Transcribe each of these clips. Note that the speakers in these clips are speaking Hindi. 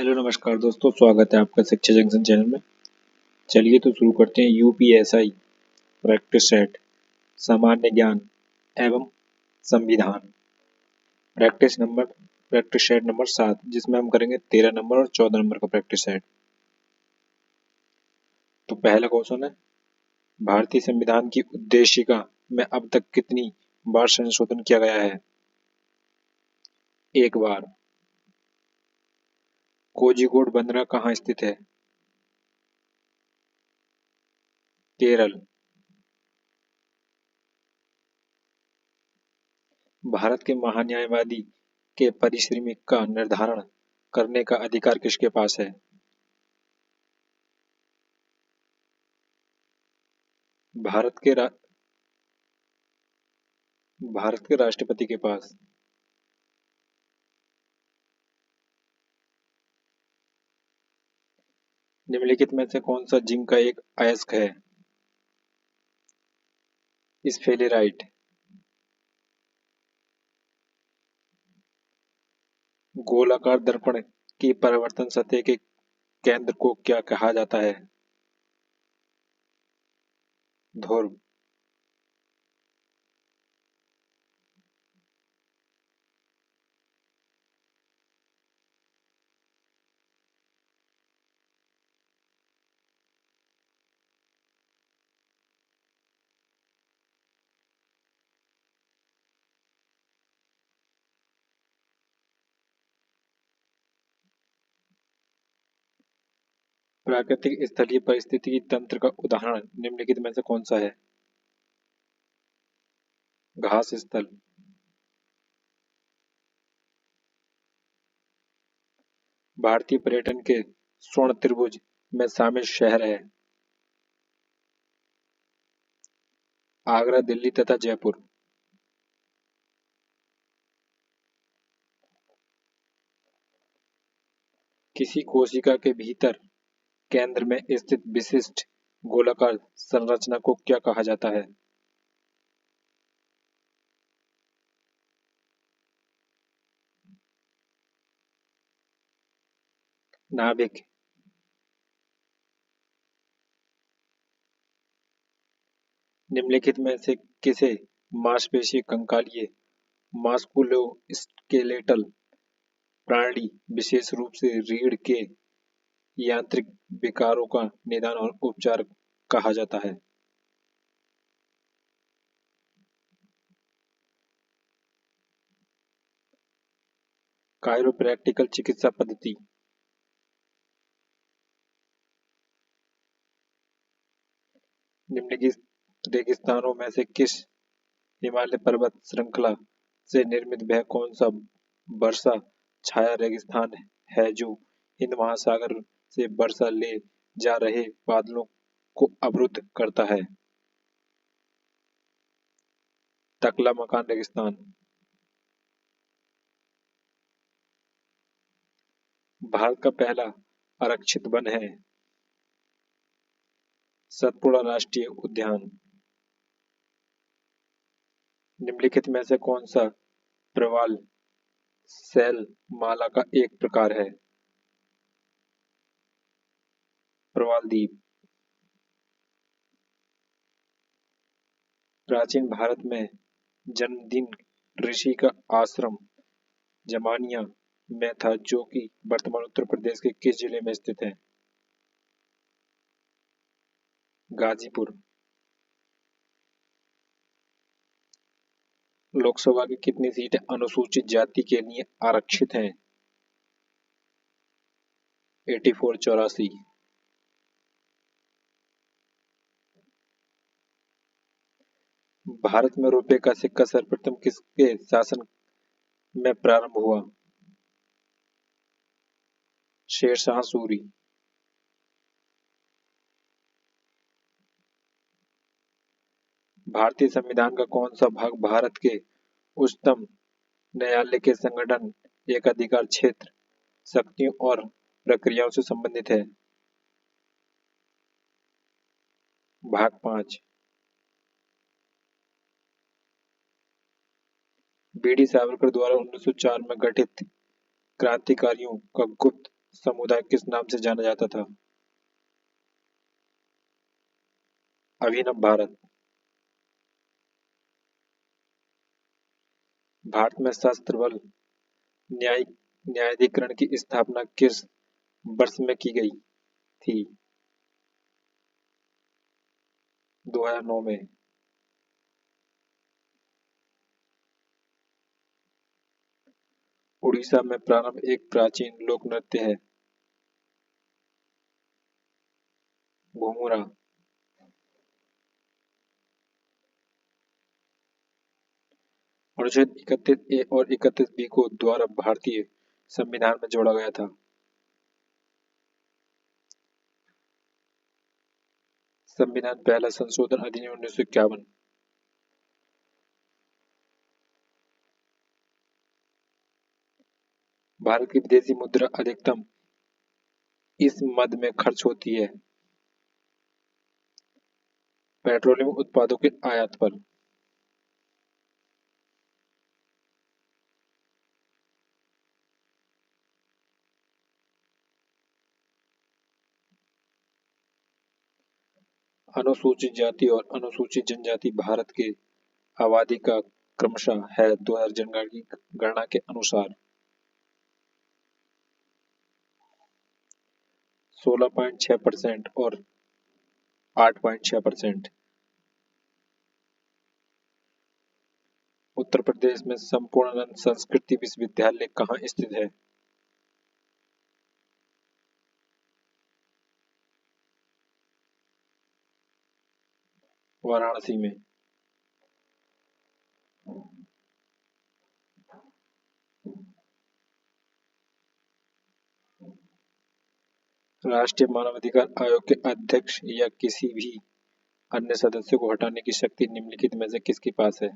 हेलो नमस्कार दोस्तों, स्वागत है आपका शिक्षा जंक्शन चैनल में। चलिए तो शुरू करते हैं। यूपीएसआई प्रैक्टिस सेट सामान्य ज्ञान एवं संविधान प्रैक्टिस सेट नंबर 7, जिसमें हम करेंगे 13 नंबर और 14 नंबर का प्रैक्टिस सेट। तो पहला क्वेश्चन है, भारतीय संविधान की उद्देशिका में अब तक कितनी बार संशोधन किया गया है? एक बार। कोझिकोड बंदरगाह कहाँ स्थित है? केरल। भारत के महान्यायवादी के परिश्रमी का निर्धारण करने का अधिकार किसके पास है? भारत के रा, भारत के राष्ट्रपति के पास। निम्नलिखित में से कौन सा जिंक का एक अयस्क है? स्फेलेराइट। गोलाकार दर्पण की परावर्तन सतह के केंद्र को क्या कहा जाता है? ध्रुव। प्राकृतिक स्थलीय परिस्थिति तंत्र का उदाहरण निम्नलिखित में से कौन सा है? घास स्थल। भारतीय पर्यटन के स्वर्ण त्रिभुज में शामिल शहर है? आगरा, दिल्ली तथा जयपुर। किसी कोशिका के भीतर केंद्र में स्थित विशिष्ट गोलाकार संरचना को क्या कहा जाता है? नाभिक। निम्नलिखित में से किसे मांसपेशी कंकालीय मास्कुलोस्केलेटल प्रणाली, विशेष रूप से रीढ़ के यांत्रिक विकारों का निदान और उपचार कहा जाता है? कायरोप्रैक्टिकल चिकित्सा पद्धति। निम्नलिखित रेगिस्तानों में से किस हिमालय पर्वत श्रृंखला से निर्मित वह कौन सा वर्षा छाया रेगिस्तान है जो हिंद महासागर से वर्षा ले जा रहे बादलों को अवरुद्ध करता है? तकला-मकान रेगिस्तान। भारत का पहला आरक्षित वन है? सतपुड़ा राष्ट्रीय उद्यान। निम्नलिखित में से कौन सा प्रवाल शैल माला का एक प्रकार है? प्रवाल द्वीप। प्राचीन भारत में जन्मदिन ऋषि का आश्रम जमानिया में था, जो कि वर्तमान उत्तर प्रदेश के किस जिले में स्थित है? गाजीपुर। लोकसभा की कितनी सीटें अनुसूचित जाति के लिए आरक्षित हैं? 84, 84। भारत में रुपए का सिक्का सर्वप्रथम किसके शासन में प्रारंभ हुआ? शेरशाह सूरी। भारतीय संविधान का कौन सा भाग भारत के उच्चतम न्यायालय के संगठन, एकाधिकार क्षेत्र, शक्तियों और प्रक्रियाओं से संबंधित है? भाग 5। बी डी सावरकर द्वारा 1904 में गठित क्रांतिकारियों का गुप्त समुदाय किस नाम से जाना जाता था? अभिनव भारत। भारत में सशस्त्र बल न्यायिक न्यायाधिकरण की स्थापना किस वर्ष में की गई थी? 2009 में। उड़ीसा में प्रारंभ एक प्राचीन लोक नृत्य है। घुमुरा। अनुच्छेद 31A और 31B को द्वारा भारतीय संविधान में जोड़ा गया था। संविधान पहला संशोधन अधिनियम 1951। भारत की विदेशी मुद्रा अधिकतम इस मद में खर्च होती है? पेट्रोलियम उत्पादों के आयात पर। अनुसूचित जाति और अनुसूचित जनजाति भारत के आबादी का क्रमशः है 2000 जनगणना के अनुसार 16.6% और 8.6%। उत्तर प्रदेश में संपूर्णानंद संस्कृति विश्वविद्यालय कहाँ स्थित है? वाराणसी में। राष्ट्रीय मानवाधिकार आयोग के अध्यक्ष या किसी भी अन्य सदस्य को हटाने की शक्ति निम्नलिखित में से किसके पास है?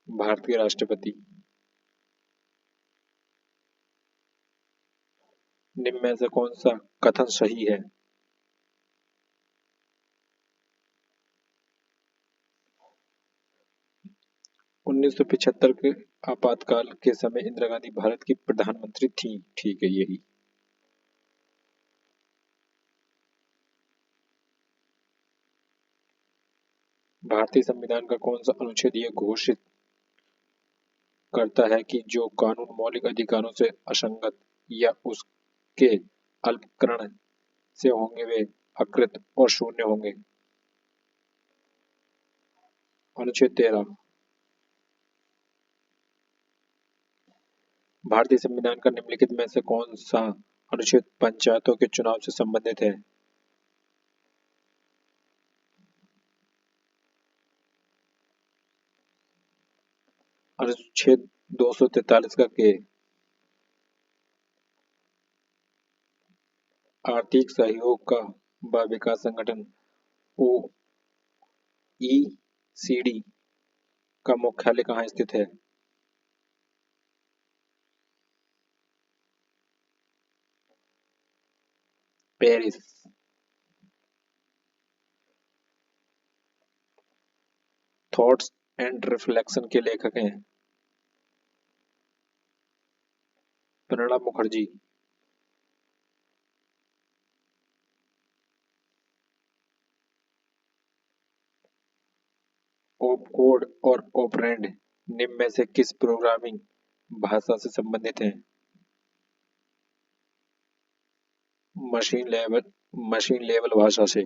भारत के राष्ट्रपति। निम्न में से कौन सा कथन सही है? 1975 के आपातकाल के समय इंदिरा गांधी भारत की प्रधानमंत्री थी। ठीक है, यही। भारतीय संविधान का कौन सा अनुच्छेद यह घोषित करता है कि जो कानून मौलिक अधिकारों से असंगत या उसके अल्पकरण से होंगे वे अकृत और शून्य होंगे? अनुच्छेद 13। भारतीय संविधान का निम्नलिखित में से कौन सा अनुच्छेद पंचायतों के चुनाव से संबंधित है? अनुच्छेद 243 का के। आर्थिक सहयोग का व विकास संगठन OECD का मुख्यालय कहाँ स्थित है? पेरिस। थॉट्स एंड रिफ्लेक्शन के लेखक हैं प्रणब मुखर्जी। ओपकोड और ऑपरेंड निम्न में से किस प्रोग्रामिंग भाषा से संबंधित हैं? मशीन लेवल भाषा से।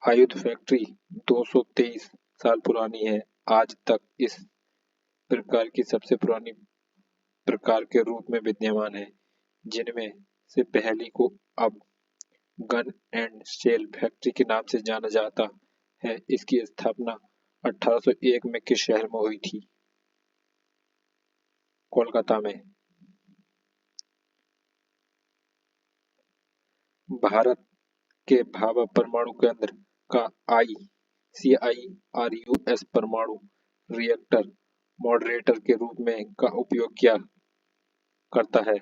आयुध फैक्ट्री 223 साल पुरानी है। आज तक इस प्रकार की सबसे पुरानी प्रकार के रूप में विद्यमान है, जिनमें से पहली को अब गन एंड सेल फैक्ट्री के नाम से जाना जाता है। इसकी स्थापना 1801 में किस शहर में हुई थी? कोलकाता में। भारत के भाभा परमाणु केंद्र का ICIRUS परमाणु रिएक्टर मॉडरेटर के रूप में का उपयोग क्या करता है?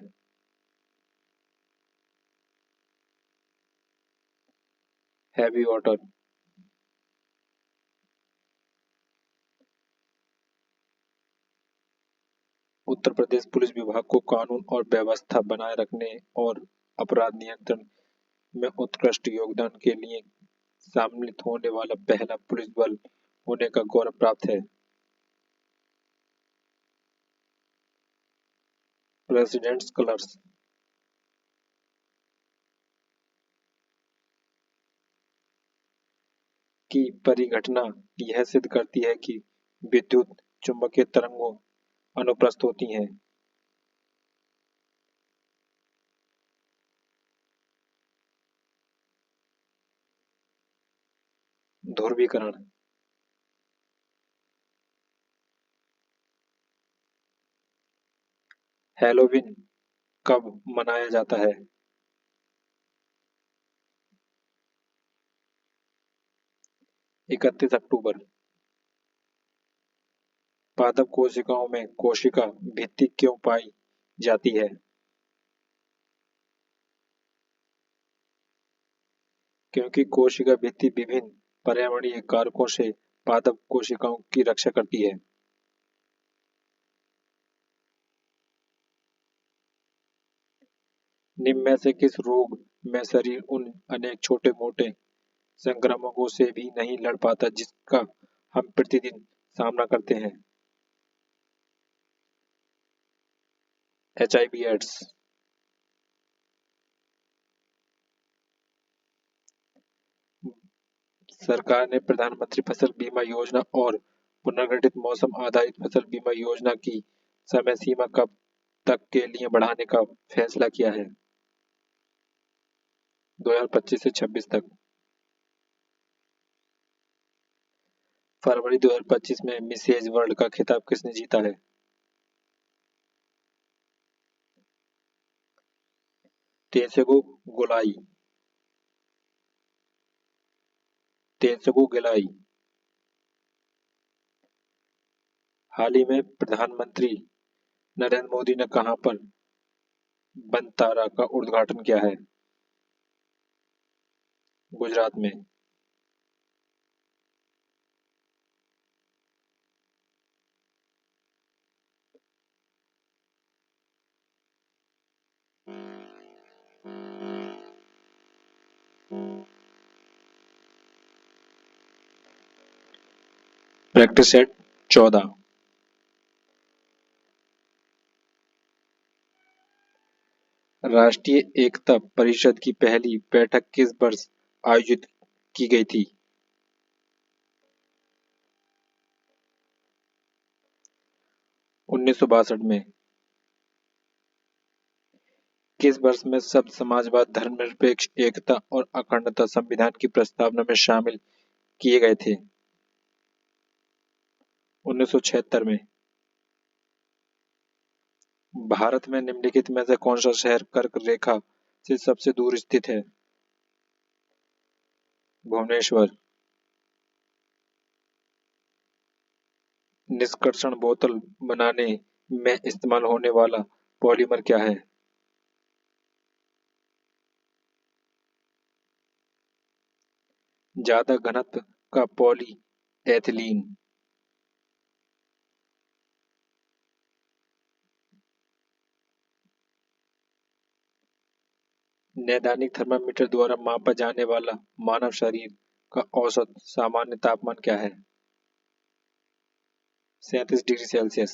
Heavy water. उत्तर प्रदेश पुलिस विभाग को कानून और व्यवस्था बनाए रखने और अपराध नियंत्रण में उत्कृष्ट योगदान के लिए सम्मिलित होने वाला पहला पुलिस बल होने का गौरव प्राप्त है। प्रेसिडेंट्स कलर्स की परिघटना यह सिद्ध करती है कि विद्युत चुंबकीय तरंगों अनुप्रस्थ होती हैं। ध्रुवीकरण हैलोवीन कब मनाया जाता है? 31 अक्टूबर। पादप कोशिकाओं में कोशिका भित्ति क्यों पाई जाती है? क्योंकि कोशिका भित्ति विभिन्न पर्यावरणीय कारकों से पादप कोशिकाओं की रक्षा करती है। निम्न में से किस रोग में शरीर उन अनेक छोटे मोटे संक्रामकों से भी नहीं लड़ पाता जिसका हम प्रतिदिन सामना करते हैं? HIV AIDS. सरकार ने प्रधानमंत्री फसल बीमा योजना और पुनर्गठित मौसम आधारित फसल बीमा योजना की समय सीमा कब तक के लिए बढ़ाने का फैसला किया है? 2025 से 26 तक। फरवरी 2025 में मिसेज वर्ल्ड का खिताब किसने जीता है? तेसुगु गोलाई। तेसुगु गिलाई। हाल ही में प्रधानमंत्री नरेंद्र मोदी ने कहां पर बनतारा का उद्घाटन किया है? गुजरात में। Practice set 14। राष्ट्रीय एकता परिषद की पहली बैठक किस वर्ष आयोजित की गई थी? 1962 में। किस वर्ष में शब्द समाजवाद धर्मनिरपेक्ष एकता और अखंडता संविधान की प्रस्तावना में शामिल किए गए थे? 1976 में। भारत में निम्नलिखित में से कौन सा शहर कर्क रेखा से सबसे दूर स्थित है? भुवनेश्वर। निष्कर्षण बोतल बनाने में इस्तेमाल होने वाला पॉलीमर क्या है? ज्यादा घनत्व का पॉली एथिलीन। नैदानिक थर्मामीटर द्वारा मापा जाने वाला मानव शरीर का औसत सामान्य तापमान क्या है? 37 डिग्री सेल्सियस।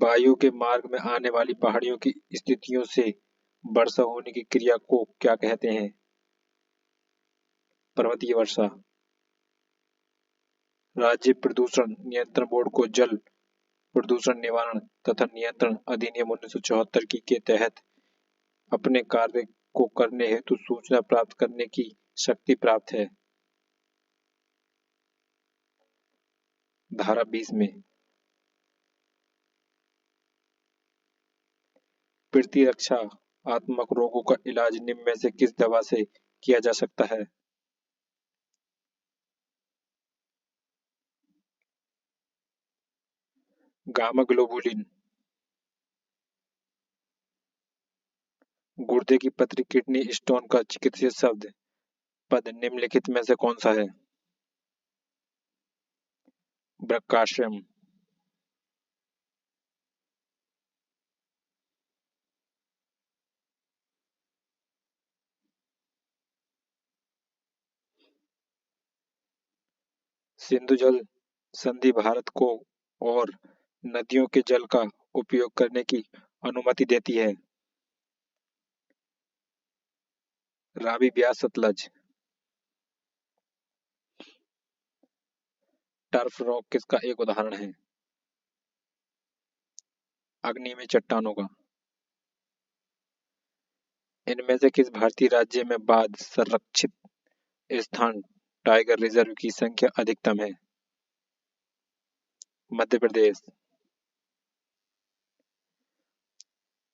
वायु के मार्ग में आने वाली पहाड़ियों की स्थितियों से वर्षा होने की क्रिया को क्या कहते हैं? पर्वतीय वर्षा। राज्य प्रदूषण नियंत्रण बोर्ड को जल प्रदूषण निवारण तथा नियंत्रण अधिनियम 1974 के तहत अपने कार्य को करने हेतु सूचना प्राप्त करने की शक्ति प्राप्त है। धारा 20 में। प्रतिरक्षात्मक रोगों का इलाज निम्न में से किस दवा से किया जा सकता है? Gamma globulin. गुर्दे की पथरी किडनी स्टोन का चिकित्सीय शब्द पद निम्नलिखित में से कौन सा है? प्रकाशम। सिंधु जल संधि भारत को और नदियों के जल का उपयोग करने की अनुमति देती है। रावी, ब्यास, सतलज। टर्फ रॉक किसका एक उदाहरण है? अग्निमय चट्टानों का। इनमें से किस भारतीय राज्य में बाघ संरक्षित स्थान टाइगर रिजर्व की संख्या अधिकतम है? मध्य प्रदेश।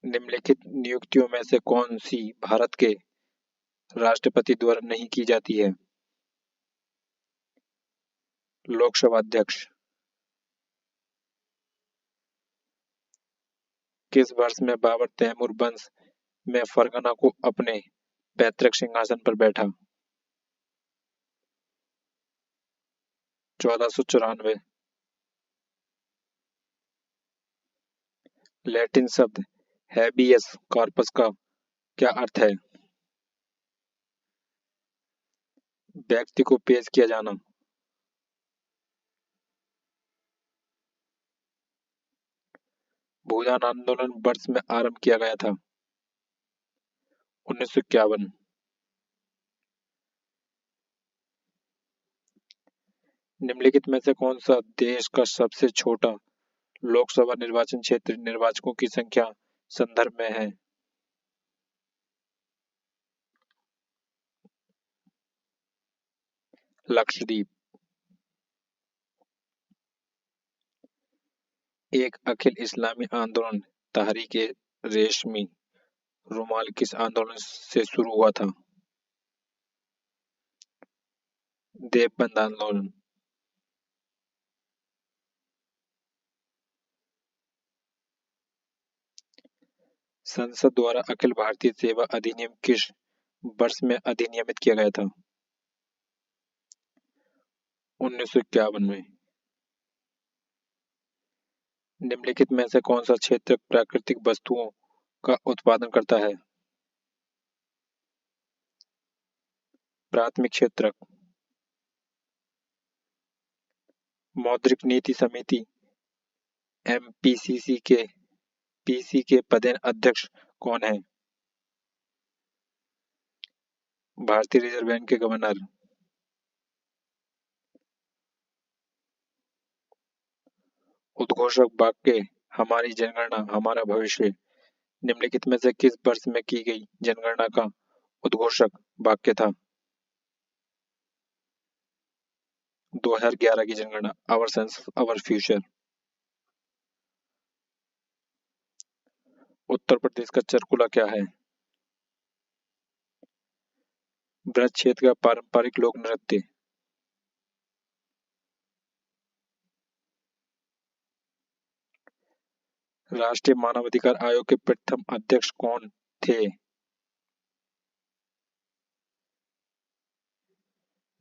निम्नलिखित नियुक्तियों में से कौन सी भारत के राष्ट्रपति द्वारा नहीं की जाती है? लोकसभा अध्यक्ष। किस वर्ष में बाबर तैमूर वंश में फरगना को अपने पैतृक सिंहासन पर बैठा? 1494। लैटिन शब्द हैबियस कॉर्पस का क्या अर्थ है? व्यक्ति को पेश किया जाना। भूदान आंदोलन वर्ष में आरंभ किया गया था? 1951। निम्नलिखित में से कौन सा देश का सबसे छोटा लोकसभा निर्वाचन क्षेत्र निर्वाचकों की संख्या संदर्भ में है? लक्षद्वीप। एक अखिल इस्लामी आंदोलन तहरीक रेशमी रुमाल किस आंदोलन से शुरू हुआ था? देवबंद आंदोलन। संसद द्वारा अखिल भारतीय सेवा अधिनियम किस वर्ष में अधिनियमित किया गया था? 1951 में। निम्नलिखित में से कौन सा क्षेत्र प्राकृतिक वस्तुओं का उत्पादन करता है? प्राथमिक क्षेत्र। मौद्रिक नीति समिति एमपीसीसी के पीसी के पदेन अध्यक्ष कौन है? भारतीय रिजर्व बैंक के गवर्नर। उद्घोषक वाक्य हमारी जनगणना हमारा भविष्य निम्नलिखित में से किस वर्ष में की गई जनगणना का उद्घोषक वाक्य था? 2011 की जनगणना। Our census our future. Uttar Pradesh का चरकुला क्या है? ब्रज क्षेत्र का पारंपरिक लोक नृत्य। राष्ट्रीय मानवाधिकार आयोग के प्रथम अध्यक्ष कौन थे?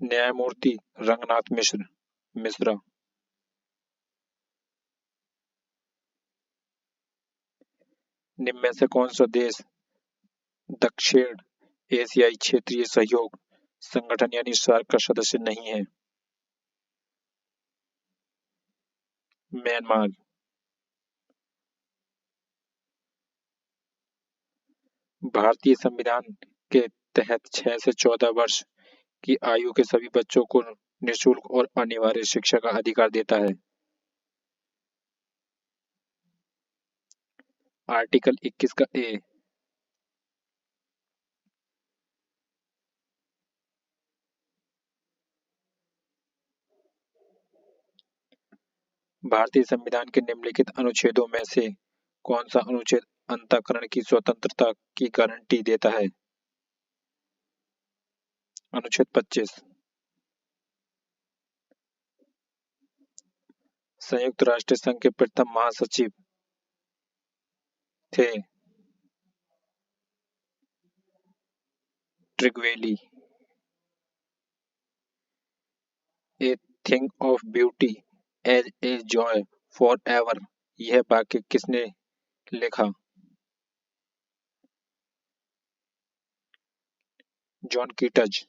न्यायमूर्ति रंगनाथ मिश्रा। निम्न में से कौन सा देश दक्षिण एशियाई क्षेत्रीय सहयोग संगठन यानी सार्क का सदस्य नहीं है? म्यांमार। भारतीय संविधान के तहत 6 से 14 वर्ष की आयु के सभी बच्चों को निःशुल्क और अनिवार्य शिक्षा का अधिकार देता है। आर्टिकल 21 का ए। भारतीय संविधान के निम्नलिखित अनुच्छेदों में से कौन सा अनुच्छेद अंतःकरण की स्वतंत्रता की गारंटी देता है? अनुच्छेद 25। संयुक्त राष्ट्र संघ के प्रथम महासचिव थे Trygve Lie. A thing of beauty as a joy forever यह वाक्य किसने लिखा? John Keats.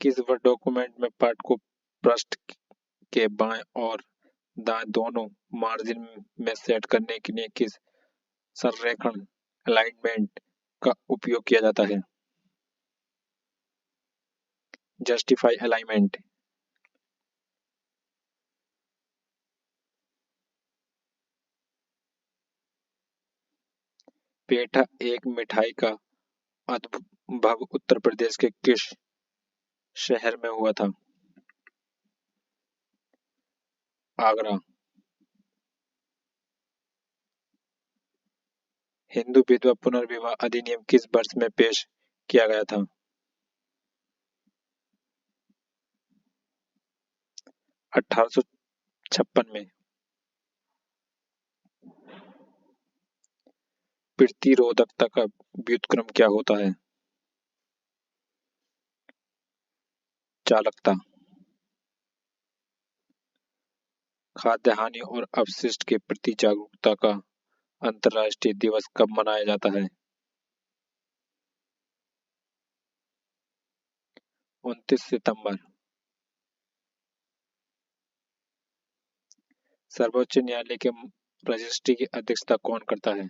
किस वर्ड डॉक्यूमेंट में पाठ को पृष्ठ के बाएं और दाएं दोनों मार्जिन में सेट करने के लिए किस संरेखण अलाइनमेंट का उपयोग किया जाता है? Justify alignment. पेठा एक मिठाई का उद्भव उत्तर प्रदेश के किस शहर में हुआ था? आगरा। हिंदू विधवा पुनर्विवाह अधिनियम किस वर्ष में पेश किया गया था? 1856 में। प्रतिरोधकता का व्युत्क्रम क्या होता है? चालकता। खाद्य हानि और अपशिष्ट के प्रति जागरूकता का अंतर्राष्ट्रीय दिवस कब मनाया जाता है? 29 सितंबर। सर्वोच्च न्यायालय के रजिस्ट्री की अध्यक्षता कौन करता है?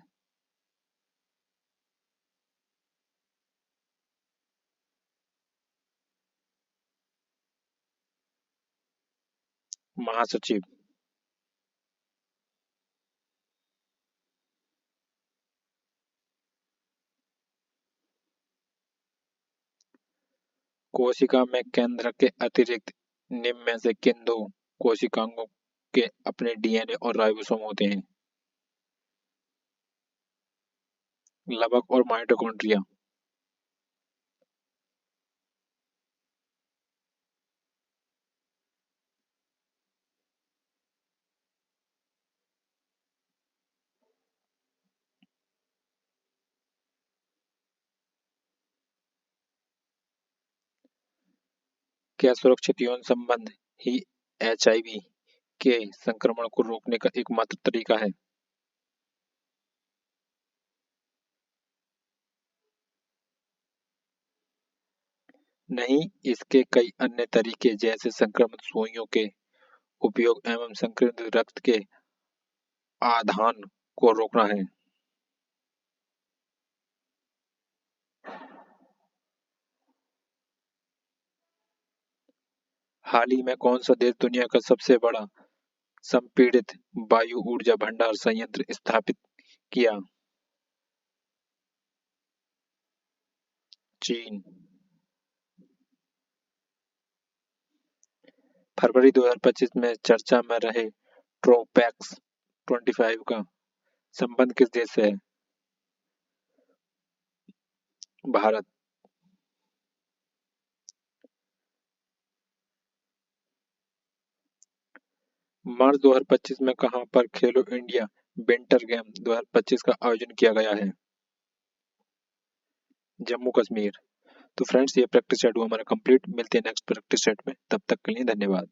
महासचिव। कोशिका में केंद्र के अतिरिक्त निम्न में से किन दो कोशिकाओं के अपने डीएनए और राइबोसोम होते हैं? लवक और माइटोकॉन्ड्रिया। क्या सुरक्षित यौन संबंध ही एचआईवी के संक्रमण को रोकने का एकमात्र तरीका है? नहीं, इसके कई अन्य तरीके जैसे संक्रमित सुइयों के उपयोग एवं संक्रमित रक्त के आधान को रोकना है। हाल ही में कौन सा देश दुनिया का सबसे बड़ा संपीड़ित वायु ऊर्जा भंडार संयंत्र स्थापित किया? चीन। फरवरी 2025 में चर्चा में रहे ट्रोपैक्स 25 का संबंध किस देश से है? भारत। मार्च 2025 में कहां पर खेलो इंडिया विंटर गेम 2025 का आयोजन किया गया है? जम्मू कश्मीर। तो फ्रेंड्स ये प्रैक्टिस सेट हुआ हमारा कंप्लीट। मिलते हैं नेक्स्ट प्रैक्टिस सेट में, तब तक के लिए धन्यवाद।